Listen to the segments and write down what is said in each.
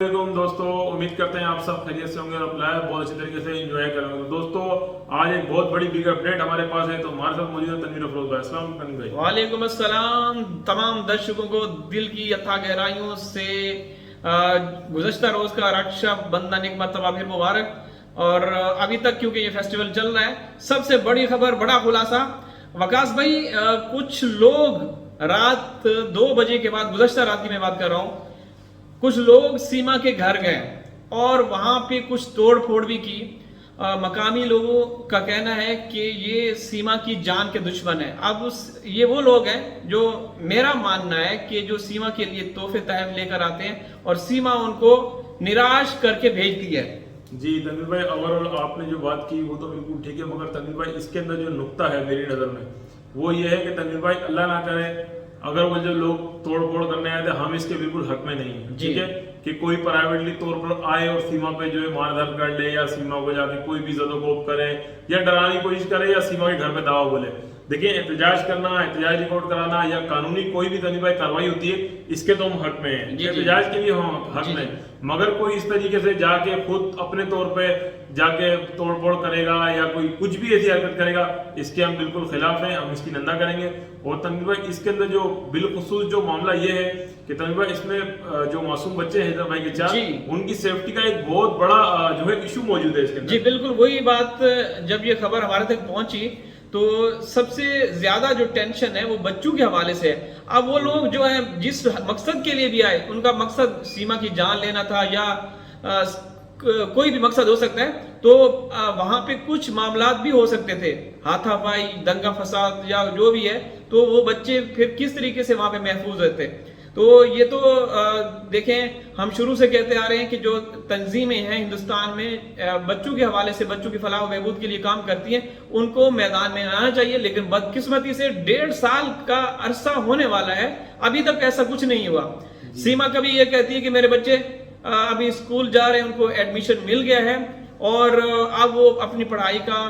वालेकुम दोस्तों, उम्मीद करते हैं आप सब खैरियत से होंगे और लाइव बहुत अच्छी तरीके से एंजॉय करेंगे। तो दोस्तों, आज एक बहुत बड़ी बिग अपडेट हमारे पास है, तो हमारे साथ मौजूद है तनवीर अफरोज भाई। अस्सलाम वालेकुम भाई। वालेकुम अस्सलाम। तमाम दर्शकों को दिल की अथाह गहराइयों से गुज़श्ता रोज का रक्षाबंधन एक मरतबा फिर मुबारक। और अभी तक क्योंकि ये फेस्टिवल चल रहा है, सबसे बड़ी खबर, बड़ा खुलासा वकास भाई, कुछ लोग रात 2 बजे के बाद, गुज़श्ता रात की मैं बात कर रहा हूँ, कुछ लोग सीमा के घर गए और वहां पे कुछ तोड़ फोड़ भी की। मकामी लोगों का कहना है कि ये सीमा की जान के दुश्मन है। अब ये वो लोग हैं जो, मेरा मानना है कि जो सीमा के लिए तोहफे तहफ लेकर आते हैं और सीमा उनको निराश करके भेजती है। जी तनवीर भाई, ओवरऑल आपने जो बात की वो तो बिल्कुल ठीक है, मगर तनवीर भाई इसके अंदर जो नुक्ता है मेरी नज़र में वो ये है कि तनवीर भाई, अल्लाह ना करे अगर वो जो लोग तोड़ फोड़ करने आए थे, हम इसके बिल्कुल हक में नहीं है, ठीक है, कि कोई प्राइवेटली तौर पर आए और सीमा पे जो है मारधाड़ कर ले या सीमा को जाके कोई भी ज़दोकोब करे या डराने की कोशिश करे या सीमा के घर पे दावा बोले। देखिए, एहतजाज करना, एहतजाज रिकॉर्ड कराना या कानूनी कोई भी तनवीर भाई कार्रवाई होती है, इसके तो हम हक में हैं, एहतजाज के भी हम हक में, मगर कोई इस तरीके से जाके खुद अपने तौर पे जाके तोड़ फोड़ करेगा या कोई कुछ भी ऐसी हरकत करेगा, इसके हम बिल्कुल खिलाफ हैं, हम इसकी निंदा करेंगे। और तनवीर भाई, इसके अंदर जो बिलखुसूस जो मामला ये है कि तनवीर भाई, इसमें जो मासूम बच्चे हैं भाई के 4, उनकी सेफ्टी का एक बहुत बड़ा जो है इशू मौजूद है इसके अंदर। जी बिल्कुल, वही बात, जब ये खबर हमारे तक पहुंची तो सबसे ज्यादा जो टेंशन है वो बच्चों के हवाले से है। अब वो लोग जो है जिस मकसद के लिए भी आए, उनका मकसद सीमा की जान लेना था या कोई भी मकसद हो सकता है, तो वहां पे कुछ मामलात भी हो सकते थे, हाथापाई, दंगा फसाद या जो भी है, तो वो बच्चे फिर किस तरीके से वहां पे महफूज रहते। तो ये तो देखें, हम शुरू से कहते आ रहे हैं कि जो तंजीमें हैं हिंदुस्तान में बच्चों के हवाले से, बच्चों की फलाह बहबूद के लिए काम करती हैं, उनको मैदान में आना चाहिए। लेकिन बदकिस्मती से 1.5 साल का अरसा होने वाला है, अभी तक ऐसा कुछ नहीं हुआ। सीमा कभी ये कहती है कि मेरे बच्चे अभी स्कूल जा रहे हैं, उनको एडमिशन मिल गया है और अब वो अपनी पढ़ाई का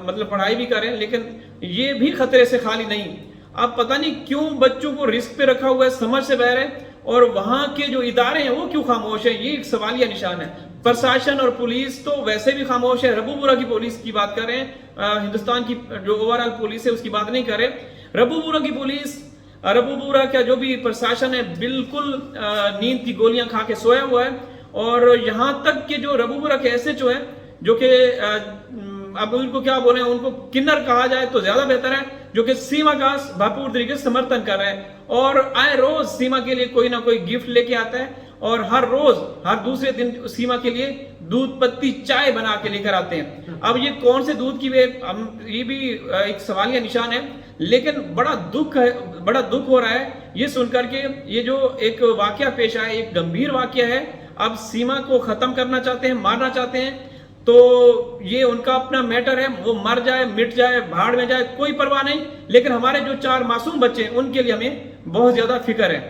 मतलब पढ़ाई भी करें, लेकिन ये भी खतरे से खाली नहीं। अब पता नहीं क्यों बच्चों को रिस्क पे रखा हुआ है, समझ से बहर है, और वहां के जो इदारे हैं वो क्यों खामोश है, ये एक सवालिया निशान है। प्रशासन और पुलिस तो वैसे भी खामोश है। रबूपुरा की पुलिस की बात करें, हिंदुस्तान की जो ओवरऑल पुलिस है उसकी बात नहीं करें, रबूपुरा की पुलिस, रबूपुरा का जो भी प्रशासन है, बिल्कुल नींद की गोलियां खा के सोया हुआ है। और यहाँ तक कि जो रबूपुरा के एसएचओ है, जो कि अब उनको क्या बोले, उनको किन्नर कहा जाए तो ज्यादा बेहतर है, जो कि सीमा का भरपूर तरीके से समर्थन कर रहे हैं और आए रोज सीमा के लिए कोई ना कोई गिफ्ट लेके आता है और हर रोज, हर दूसरे दिन सीमा के लिए दूध पत्ती चाय बना के लेकर आते हैं। अब ये कौन से दूध की ये भी एक सवालिया निशान है। लेकिन बड़ा दुख है, बड़ा दुख हो रहा है ये सुनकर के, ये जो एक वाकया पेश आया, एक गंभीर वाकया है। अब सीमा को खत्म करना चाहते हैं, मारना चाहते हैं, तो ये उनका अपना मैटर है, वो मर जाए, मिट जाए, भाड़ में जाए, कोई परवाह नहीं। लेकिन हमारे जो 4 मासूम बच्चे हैं उनके लिए हमें बहुत ज्यादा फिक्र है।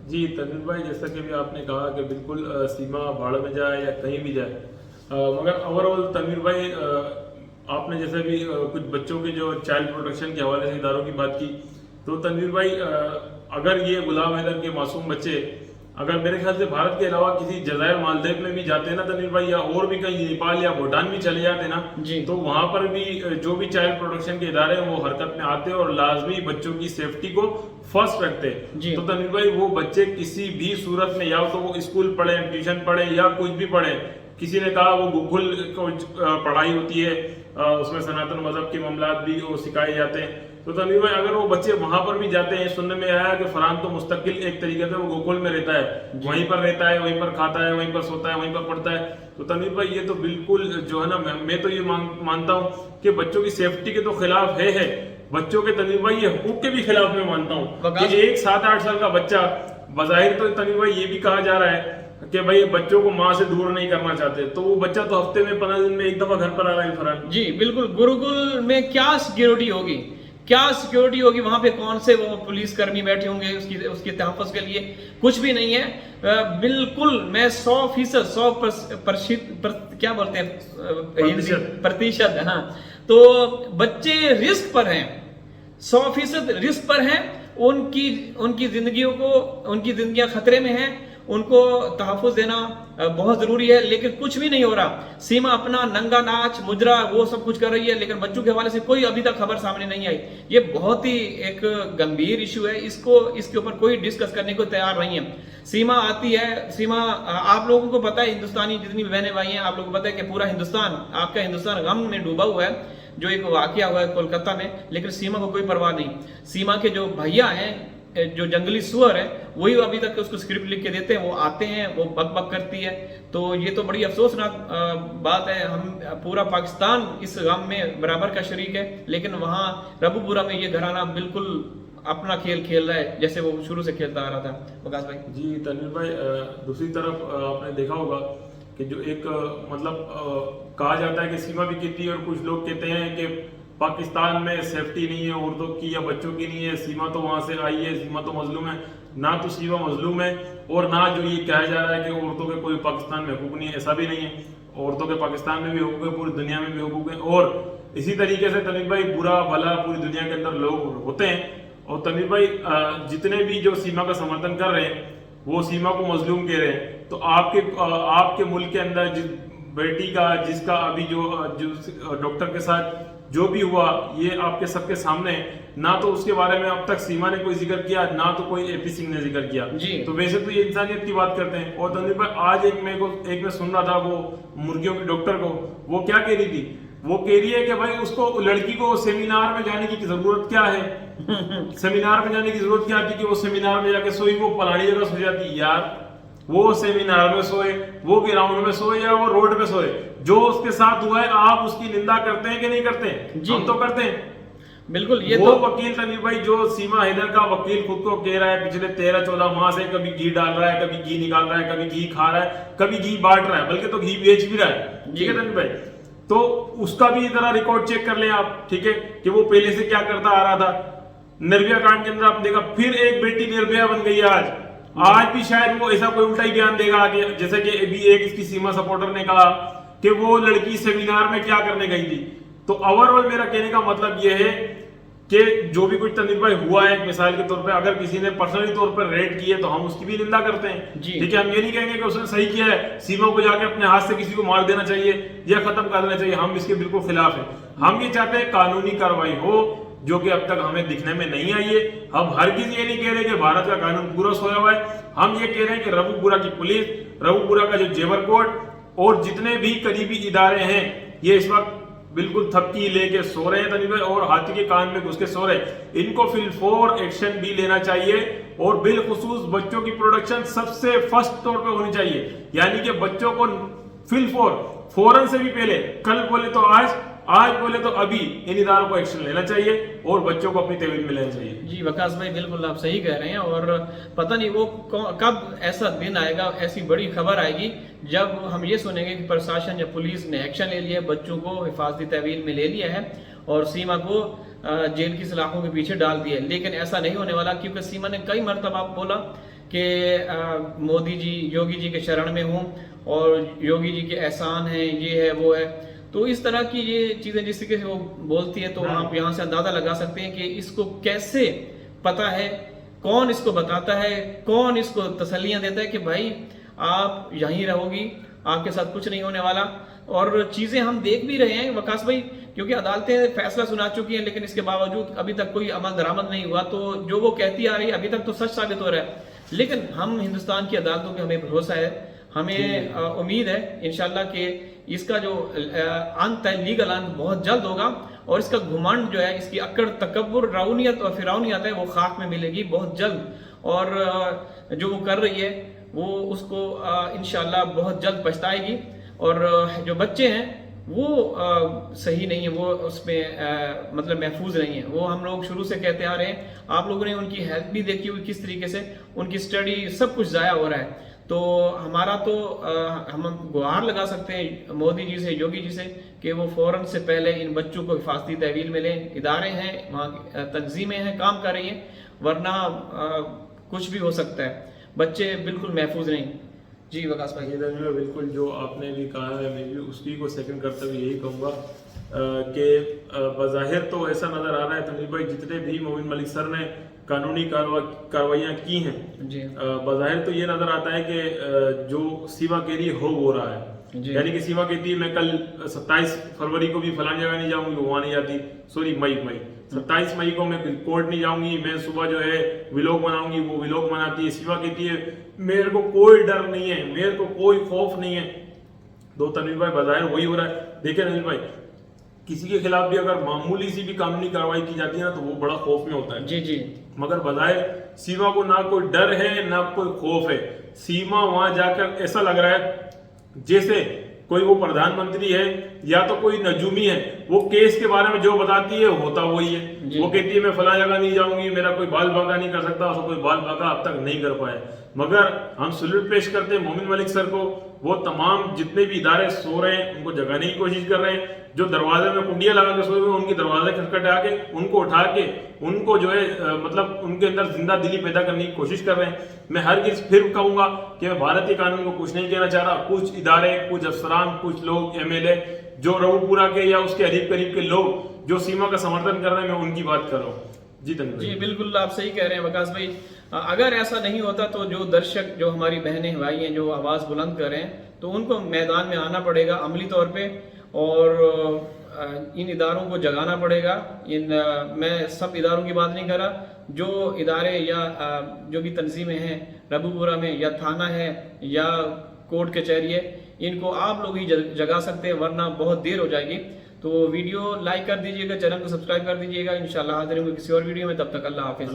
जी तनवीर भाई, जैसा कि भी आपने कहा कि बिल्कुल सीमा भाड़ में जाए या कहीं भी जाए, मगर ओवरऑल तनवीर भाई, आपने जैसे भी कुछ बच्चों के जो चाइल्ड प्रोटेक्शन के हवाले से इदारों की बात की, तो तनवीर भाई, अगर ये गुलाम हैदर के मासूम बच्चे अगर मेरे ख्याल से भारत के अलावा किसी जजायर मालदीव में भी जाते हैं ना तनवीर भाई, या और भी कहीं नेपाल या भूटान भी चले जाते ना, तो वहां पर भी जो भी चाइल्ड प्रोटेक्शन के इदारे हैं वो हरकत में आते हैं और लाजमी बच्चों की सेफ्टी को फर्स्ट रखते हैं। तो तनवीर भाई, वो बच्चे किसी भी सूरत में, या तो वो स्कूल पढ़े, ट्यूशन पढ़े या कुछ भी पढ़े, किसी ने कहा वो गुरुकुल पढ़ाई होती है, उसमें सनातन मजहब के मामलात भी वो सिखाए जाते हैं। तो तनवीर भाई, अगर वो बच्चे वहां पर भी जाते हैं, सुनने में आया कि फरहान तो मुस्तकिल एक तरीके से वो गोकुल में रहता है, वहीं पर रहता है, वहीं पर खाता है, वहीं पर सोता है, वहीं पर पढ़ता है। तो तनवीर भाई, ये तो बिल्कुल जो है ना, मैं तो ये मानता हूँ कि बच्चों की सेफ्टी के तो खिलाफ है बच्चों के तनवीर भाई ये हुकूक के भी खिलाफ मैं मानता हूँ कि एक 7-8 साल का बच्चा, बजाहिर तो तनवीर भाई ये भी कहा जा रहा है कि भाई बच्चों को माँ से दूर नहीं करना चाहते, तो वो बच्चा तो हफ्ते में 15 दिन में एक दफा घर पर आ रहा है फरहान। जी बिल्कुल, गुरुकुल में क्या सिक्योरिटी होगी, क्या सिक्योरिटी होगी, वहां पे कौन से वो पुलिस कर्मी बैठे होंगे उसके तहफ़्फ़ुज़ के लिए, कुछ भी नहीं है। बिल्कुल मैं 100% क्या बोलते हैं, प्रतिशत, हाँ, तो बच्चे रिस्क पर हैं, 100% रिस्क पर हैं, उनकी जिंदगियों को, उनकी जिंदगियां खतरे में हैं उनको तहफ़्फ़ुज़ देना बहुत ज़रूरी है, लेकिन कुछ भी नहीं हो रहा। सीमा अपना नंगा नाच, मुजरा वो सब कुछ कर रही है, लेकिन बच्चों के हवाले से कोई अभी तक खबर सामने नहीं आई। ये बहुत ही एक गंभीर इशू है, इसके ऊपर कोई डिस्कस करने को तैयार नहीं है। सीमा आती है, सीमा आप लोगों को पता है, हिंदुस्तानी जितनी भी बहनें भाई हैं, आप लोगों को पता है कि पूरा हिंदुस्तान, आपका हिंदुस्तान गम में डूबा हुआ है, जो एक वाकया हुआ है कोलकाता में, लेकिन सीमा को कोई परवाह नहीं। सीमा के जो भैया हैं, जो जंगली सुअर है, वही अभी तक उसको स्क्रिप्ट लिख के देते हैं, वो आते हैं, वो बक बक करती है। तो ये तो बड़ी अफसोसनाक बात है। हम पूरा पाकिस्तान इस गम में बराबर का शरीक है, लेकिन वहाँ रबूपुरा में ये घराना बिल्कुल अपना खेल खेल रहा है, जैसे वो शुरू से खेलता आ रहा था। वकास भाई जी तनवीर भाई, दूसरी तरफ आपने देखा होगा कि जो एक कहा जाता है कि सीमा भी कहती है और कुछ लोग कहते हैं कि पाकिस्तान में सेफ्टी नहीं है औरतों की या बच्चों की नहीं है, सीमा तो वहां से आई है, सीमा तो मजलूम है। ना तो सीमा मजलूम है और ना जो ये कहा जा रहा है कि औरतों के कोई पाकिस्तान में हकूक नहीं है, ऐसा भी नहीं है। औरतों के पाकिस्तान में भी हकूक है, पूरी दुनिया में भी हकूक है। और इसी तरीके से तनवीर भाई, बुरा भला पूरी दुनिया के अंदर लोग होते हैं। और तनवीर भाई, जितने भी जो सीमा का समर्थन कर रहे हैं वो सीमा को मजलूम कह रहे हैं। तो आपके मुल्क के अंदर जिस बेटी का, जिसका अभी जो डॉक्टर के साथ जो भी हुआ, ये आपके सबके सामने है। ना तो उसके बारे में अब तक सीमा ने कोई जिक्र किया, ना तो कोई एपी सिंह ने जिक्र किया। तो वैसे तो ये इंसानियत की बात करते हैं। और तनवीर भाई, आज एक मैं सुन रहा था वो मुर्गियों के डॉक्टर को, वो क्या कह रही थी, वो कह रही है कि भाई उसको, लड़की को सेमिनार में जाने की जरूरत क्या है। सेमिनार में जाने की जरूरत क्या थी कि वो सेमिनार में जाके सोई, वो फलानी जगह सो जाती। यार वो सेमिनार में सोए, वो ग्राउंड में सोए या वो रोड पे सोए, जो उसके साथ हुआ है आप उसकी निंदा करते हैं कि नहीं करते हैं? हम तो करते हैं बिल्कुल। ये वो तो वकील तनवीर भाई, जो सीमा हैदर का वकील खुद को कह रहा है पिछले 13-14 माह से कभी घी डाल रहा है, कभी घी निकाल रहा है, कभी घी खा रहा है, कभी घी बांट रहा है, बल्कि तो घी बेच भी रहा है। ठीक है तनवीर भाई, तो उसका भी जरा रिकॉर्ड चेक कर लें आप, ठीक है, कि वो पहले से क्या करता आ रहा था। निर्भया कांड के अंदर आपने देखा, फिर एक बेटी निर्भया बन गई है। आज भी शायद वो ऐसा कोई उल्टा ही बयान देगा आगे, जैसे कि अभी एक इसकी सीमा सपोर्टर ने कहा कि वो लड़की सेमिनार में क्या करने गई थी। तो ओवरऑल मेरा कहने का मतलब यह है कि जो भी कुछ तनवीर भाई हुआ है, एक मिसाल के तौर पे अगर किसी ने पर्सनली तौर पर रेड की है तो हम उसकी भी निंदा करते हैं। ठीक है, हम ये नहीं कहेंगे कि उसने सही किया है, सीमा को जाके अपने हाथ से किसी को मार देना चाहिए या खत्म कर देना चाहिए, हम इसके बिल्कुल खिलाफ है। हम ये चाहते हैं कानूनी कार्रवाई हो, जो कि अब तक हमें दिखने में नहीं आई है। हम हरगिज ये नहीं कह रहे कि भारत का कानून पूरा सोया हुआ है। हम ये कह रहे हैं कि रबूपुरा की पुलिस, रबूपुरा का जो जेवर कोर्ट और जितने भी करीबी इदारे हैं, ये इस वक्त बिल्कुल थपकी लेके सो रहे हैं तनवीर भाई, और हाथी के कान में घुस के सो रहे हैं। इनको फिलफोर एक्शन भी लेना चाहिए और बिलखुसूस बच्चों की प्रोडक्शन सबसे फर्स्ट तौर पे होनी चाहिए। यानी कि बच्चों को फौरन से भी पहले, कल बोले तो आज बोले तो अभी, इन इदारों को एक्शन लेना चाहिए और बच्चों को अपनी तहवील में लेना चाहिए। जी वकास भाई, बिल्कुल आप सही कह रहे हैं। और पता नहीं वो कब ऐसा दिन आएगा, ऐसी बड़ी खबर आएगी जब हम ये सुनेंगे कि प्रशासन या पुलिस ने एक्शन ले लिया, बच्चों को हिफाजती तहवील में ले लिया है और सीमा को जेल की सलाखों के पीछे डाल दिया। लेकिन ऐसा नहीं होने वाला, क्योंकि सीमा ने कई मरतबा बोला कि मोदी जी, योगी जी के शरण में हूँ और योगी जी के एहसान हैं, ये है वो है। तो इस तरह की ये चीजें जिस तरीके से वो बोलती है, तो आप यहाँ से अंदाजा लगा सकते हैं कि इसको कैसे पता है, कौन इसको बताता है, कौन इसको तसल्लियां देता है कि भाई आप यहीं रहोगी, आपके साथ कुछ नहीं होने वाला। और चीजें हम देख भी रहे हैं वकास भाई, क्योंकि अदालतें फैसला सुना चुकी हैं, लेकिन इसके बावजूद अभी तक कोई अमल दरामद नहीं हुआ। तो जो वो कहती आ रही है अभी तक तो सच साबित हो रहा है। लेकिन हम हिंदुस्तान की अदालतों पे हमें भरोसा है, हमें उम्मीद है इंशाल्लाह कि इसका जो अंत है, लीगल अंत बहुत जल्द होगा और इसका घुमंड जो है, इसकी अक्कड़, तकब्बुर, राउनियत और फिरौनियत है, वो खाक में मिलेगी बहुत जल्द। और जो वो कर रही है वो उसको इंशाल्लाह बहुत जल्द पछताएगी। और जो बच्चे हैं वो सही नहीं है, वो उसमें मतलब महफूज नहीं है। वो हम लोग शुरू से कहते आ रहे हैं, आप लोगों ने उनकी हेल्थ भी देखी हुई किस तरीके से, उनकी स्टडी सब कुछ ज़ाया हो रहा है। तो हमारा तो हम गुहार लगा सकते हैं मोदी जी से, योगी जी से, कि वो फौरन से पहले इन बच्चों को हिफाजती तहवील में लें। इदारे हैं, वहाँ तंजीमें हैं, काम कर रही हैं, वरना कुछ भी हो सकता है, बच्चे बिल्कुल महफूज नहीं। जी वकास भाई। बिल्कुल जो आपने भी कहा है, मैं भी उसी को सेकंड करते हुए यही कहूँगा कि बज़ाहिर तो ऐसा नज़र आ रहा है तनवीर भाई, जितने भी मोमिन मलिक सर ने कानूनी कार्रवाइयाँ की हैं, जी बज़ाहिर तो ये नजर आता है कि जो सीमा के लिए हो रहा है। जी यानी कि सीमा कहती है मैं कल 27 फरवरी को भी फलानी जगह नहीं जाऊंगी, वो वहां नहीं जाती, सॉरी मई 27 मई को मैं कोर्ट नहीं जाऊंगी, मैं सुबह जो है व्लॉग बनाऊंगी, वो व्लॉग बनाती है। सीमा कहती है मेरे को कोई डर नहीं है, मेरे को कोई खौफ नहीं है। दो तनवीर भाई बज़ाहिर वही हो रहा है। देखिए तनवीर भाई, किसी के खिलाफ भी अगर मामूली सी भी कानूनी कार्रवाई की जाती है ना तो वो बड़ा खौफ में होता है। जी जी मगर बज़ाहिर सीमा को ना कोई डर है ना कोई खौफ है। सीमा वहां जाकर ऐसा लग रहा है जैसे कोई वो प्रधानमंत्री है या तो कोई नजूमी है, वो केस के बारे में जो बताती है होता वही है। वो कहती है मैं फला जगह नहीं जाऊंगी, मेरा कोई बाल बाका नहीं कर सकता, उसको कोई बाल बाका अब तक नहीं कर पाए। मगर हम सैल्यूट पेश करते हैं मोमिन मलिक सर को, वो तमाम जितने भी इदारे सो रहे हैं उनको जगाने की कोशिश कर रहे हैं। जो दरवाजे में कुंडियां लगा के सोए हुए उनके दरवाजे खटखटा के उनको उठा के उनको जो है मतलब उनके अंदर जिंदा दिली पैदा करने की कोशिश कर रहे हैं। मैं हर किस फिर कहूंगा कि मैं भारतीय कानून को कुछ नहीं कहना चाह रहा। कुछ इदारे, कुछ अफसरान, कुछ लोग MLA जो रऊपुरा के या उसके अरीब करीब के लोग जो सीमा का समर्थन कर रहे हैं, मैं उनकी बात कर रहा हूँ। जी तनवीर जी बिल्कुल आप सही कह रहे हैं वकास भाई। अगर ऐसा नहीं होता तो जो दर्शक, जो हमारी बहनें भाई हैं जो आवाज़ बुलंद कर रहे हैं, तो उनको मैदान में आना पड़ेगा अमली तौर पे और इन इदारों को जगाना पड़ेगा। मैं सब इदारों की बात नहीं कर रहा, जो इदारे या जो भी तंजीमें हैं रबूपुरा में या थाना है या कोर्ट कचहरी है, इनको आप लोग ही जगा सकते हैं, वरना बहुत देर हो जाएगी। तो वीडियो लाइक कर दीजिएगा, चैनल को सब्सक्राइब कर दीजिएगा। इंशाल्लाह हाजिर होंगे किसी और वीडियो में, तब तक अल्लाह हाफिज़।